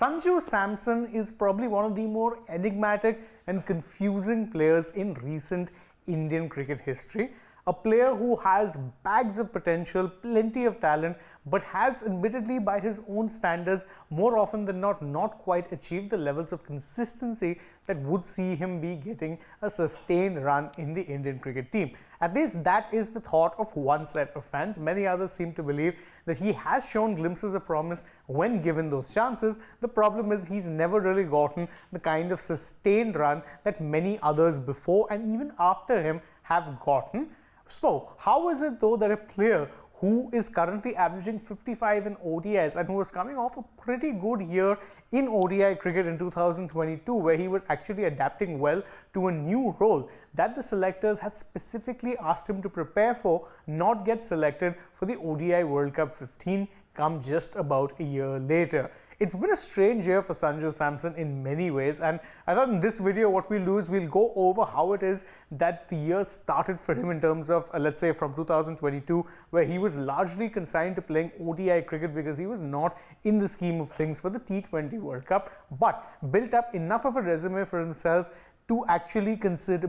Sanju Samson is probably one of the more enigmatic and confusing players in recent Indian cricket history. A player who has bags of potential, plenty of talent, but has admittedly by his own standards more often than not quite achieved the levels of consistency that would see him be getting a sustained run in the Indian cricket team. At least that is the thought of one set of fans. Many others seem to believe that he has shown glimpses of promise when given those chances. The problem is he's never really gotten the kind of sustained run that many others before and even after him have gotten. So, how is it though that a player who is currently averaging 55 in ODIs and who was coming off a pretty good year in ODI cricket in 2022, where he was actually adapting well to a new role that the selectors had specifically asked him to prepare for, not get selected for the ODI World Cup 15 come just about a year later? It's been a strange year for Sanju Samson in many ways, and I thought in this video what we'll do is we'll go over how it is that the year started for him in terms of let's say from 2022, where he was largely consigned to playing ODI cricket because he was not in the scheme of things for the T20 World Cup, but built up enough of a resume for himself to actually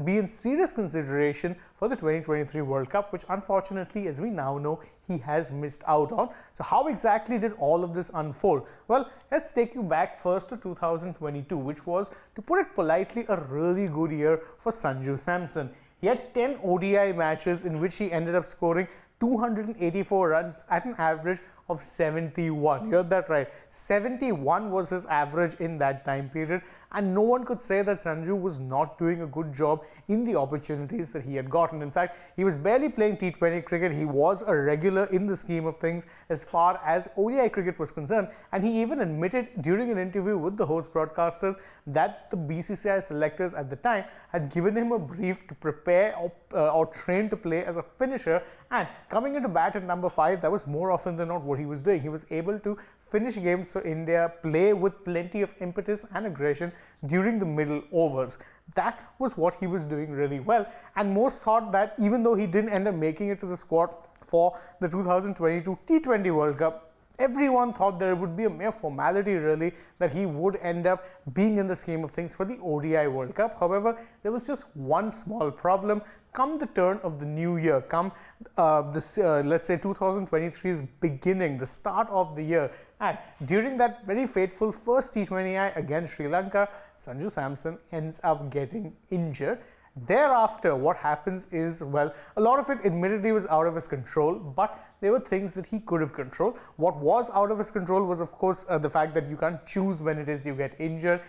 be in serious consideration for the 2023 World Cup, which unfortunately, as we now know, he has missed out on. So how exactly did all of this unfold? Well, let's take you back first to 2022, which was, to put it politely, a really good year for Sanju Samson. He had 10 ODI matches in which he ended up scoring 284 runs at an average of 71. You heard that right. 71 was his average in that time period, and no one could say that Sanju was not doing a good job in the opportunities that he had gotten. In fact, he was barely playing T20 cricket. He was a regular in the scheme of things as far as ODI cricket was concerned, and he even admitted during an interview with the host broadcasters that the BCCI selectors at the time had given him a brief to prepare or train to play as a finisher, and coming into bat at number 5, that was more often than not what he was doing. He was able to finish games for India, play with plenty of impetus and aggression during the middle overs. That was what he was doing really well, and most thought that even though he didn't end up making it to the squad for the 2022 T20 World Cup, everyone thought that it would be a mere formality really that he would end up being in the scheme of things for the ODI World Cup. However, there was just one small problem. Come the turn of the new year, come let's say 2023's beginning, the start of the year, and during that very fateful first T20I against Sri Lanka, Sanju Samson ends up getting injured. Thereafter, what happens is, well, a lot of it admittedly was out of his control, but there were things that he could have controlled. What was out of his control was, of course, the fact that you can't choose when it is you get injured,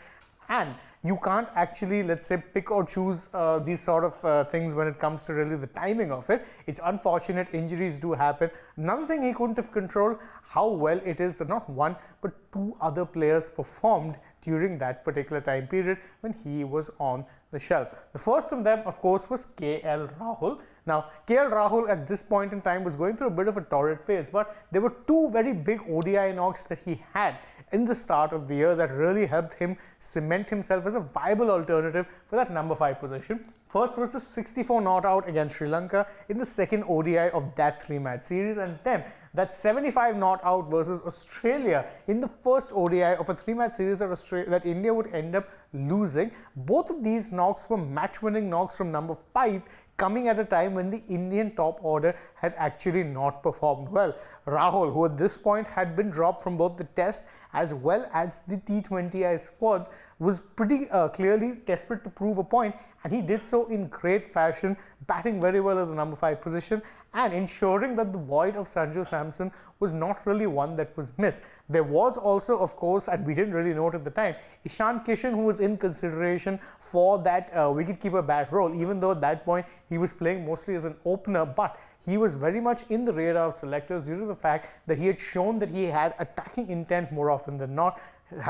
and you can't actually, let's say, pick or choose these sort of things when it comes to really the timing of it. It's unfortunate, injuries do happen. Another thing he couldn't have controlled, how well it is that not one but two other players performed during that particular time period when he was on the shelf. The first of them, of course, was KL Rahul. Now, KL Rahul at this point in time was going through a bit of a torrid phase, but there were two very big ODI knocks that he had in the start of the year that really helped him cement himself as a viable alternative for that number 5 position. First was the 64 not out against Sri Lanka in the second ODI of that 3-match series, and then that 75 not out versus Australia in the first ODI of a 3-match series that India would end up losing. Both of these knocks were match-winning knocks from number 5, coming at a time when the Indian top order had actually not performed well. Rahul, who at this point had been dropped from both the Test as well as the T20I squads, was pretty clearly desperate to prove a point, and he did so in great fashion, batting very well at the number 5 position and ensuring that the void of Sanju Samson was not really one that was missed. There was also, of course, and we didn't really know it at the time, Ishan Kishan, who was in consideration for that wicketkeeper bat role, even though at that point he was playing mostly as an opener, but he was very much in the radar of selectors due to the fact that he had shown that he had attacking intent more often than not.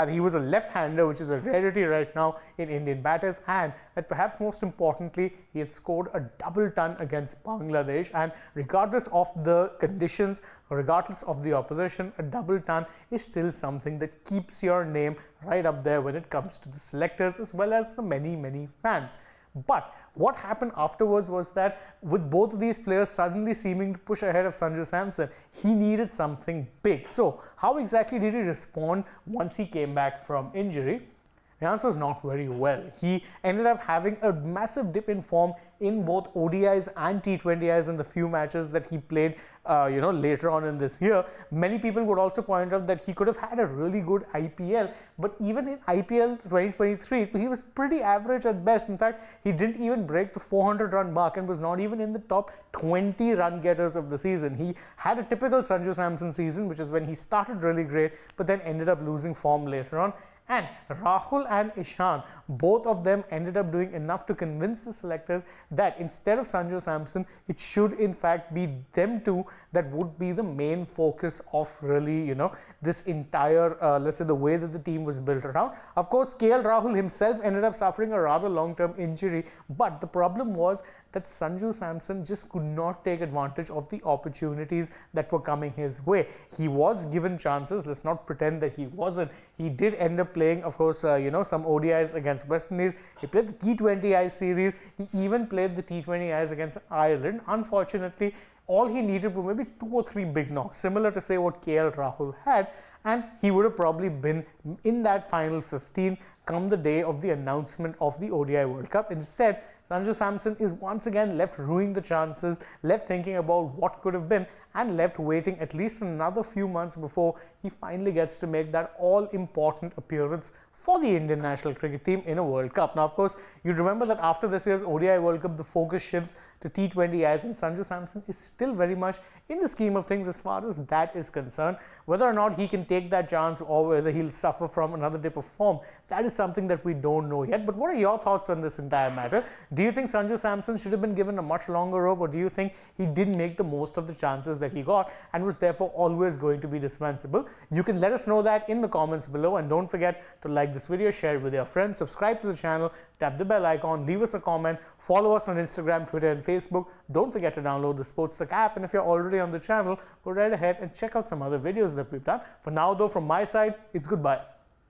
He was a left-hander, which is a rarity right now in Indian batters, and that perhaps most importantly, he had scored a double ton against Bangladesh, and regardless of the conditions, regardless of the opposition, a double ton is still something that keeps your name right up there when it comes to the selectors as well as the many fans. But what happened afterwards was that with both of these players suddenly seeming to push ahead of Sanju Samson, he needed something big. So how exactly did he respond once he came back from injury? The answer is not very well. He ended up having a massive dip in form in both ODIs and T20Is in the few matches that he played, later on in this year. Many people would also point out that he could have had a really good IPL, but even in IPL 2023, he was pretty average at best. In fact, he didn't even break the 400-run mark and was not even in the top 20 run getters of the season. He had a typical Sanju Samson season, which is when he started really great, but then ended up losing form later on. And Rahul and Ishan, both of them ended up doing enough to convince the selectors that instead of Sanju Samson, it should in fact be them two that would be the main focus of really, this entire, let's say, the way that the team was built around. Of course, KL Rahul himself ended up suffering a rather long-term injury, but the problem was that Sanju Samson just could not take advantage of the opportunities that were coming his way. He was given chances. Let's not pretend that he wasn't. He did end up playing, of course, some ODIs against West Indies. He played the T20I series. He even played the T20Is against Ireland. Unfortunately, all he needed were maybe 2 or 3 big knocks, similar to say what KL Rahul had, and he would have probably been in that final 15 come the day of the announcement of the ODI World Cup. Instead, Sanju Samson is once again left ruining the chances, left thinking about what could have been, and left waiting at least another few months before he finally gets to make that all-important appearance for the Indian national cricket team in a World Cup. Now, of course, you remember that after this year's ODI World Cup, the focus shifts to T20Is, and Sanju Samson is still very much in the scheme of things as far as that is concerned. Whether or not he can take that chance or whether he'll suffer from another dip of form, that is something that we don't know yet. But what are your thoughts on this entire matter? Do you think Sanju Samson should have been given a much longer rope, or do you think he didn't make the most of the chances that he got and was therefore always going to be dispensable? You can let us know that in the comments below, and don't forget to like this video, share it with your friends, subscribe to the channel, tap the bell icon, leave us a comment, follow us on Instagram, Twitter and Facebook. Don't forget to download the AajTak app, and if you're already on the channel, go right ahead and check out some other videos that we've done. For now though, from my side, it's goodbye.